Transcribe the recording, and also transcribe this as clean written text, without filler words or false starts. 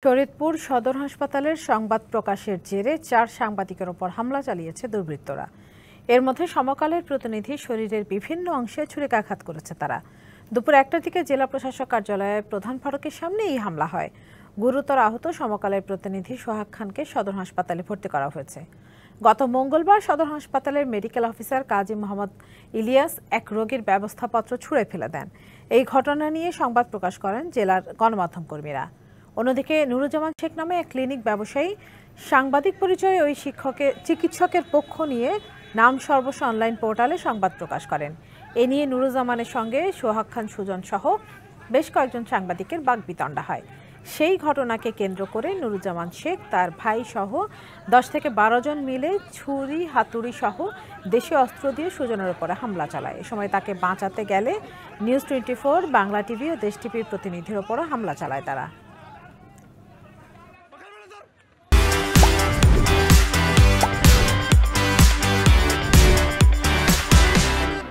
ফরিদপুর সদর হাসপাতালের সংবাদ প্রকাশের জেরে ৪ সাংবাদিকের ওপর হামলা চালিয়েছে দুর্বৃত্তরা। এর মধ্যে সমকালের প্রতিনিধি শরীরের বিভিন্ন অংশে ছুরিকাঘাত করেছে তারা। দুপুর ১টার দিকে জেলা প্রশাসক কার্যালয়ের প্রধান ফটকের সামনে এই হামলা হয়। গুরুতর আহত সমকালের প্রতিনিধি সোহাগ খানকে সদর হাসপাতালে ভর্তি করা হয়েছে। গত মঙ্গলবার সদর হাসপাতালের মেডিকেল অফিসার কাজী মোহাম্মদ ইলিয়াস এক রোগীর ব্যবস্থাপত্র ছুঁড়ে ফেলে দেন। এই ঘটনা নিয়ে সংবাদ প্রকাশ করেন জেলার গণমাধ্যম কর্মীরা। অন্যদিকে নুরুজ্জামান শেখ নামে এক ক্লিনিক ব্যবসায়ী সাংবাদিক পরিচয়ে ওই চিকিৎসকের পক্ষ নিয়ে নাম সর্বস্ব অনলাইন পোর্টালে সংবাদ প্রকাশ করেন। এ নিয়ে নুরুজ্জামানের সঙ্গে সোহাগ খান সুজন সহ বেশ কয়েকজন সাংবাদিকের বাগবিতণ্ডা হয়। সেই ঘটনাকে কেন্দ্র করে নুরুজ্জামান শেখ তার ভাই সহ ১০ থেকে ১২ জন মিলে ছুরি হাতুড়ি সহ দেশীয় অস্ত্র দিয়ে সুজনের উপরে হামলা চালায়। এ সময় তাকে বাঁচাতে গেলে নিউজ 24, বাংলা টিভি ও দেশ টিভির প্রতিনিধির ওপরও হামলা চালায় তারা।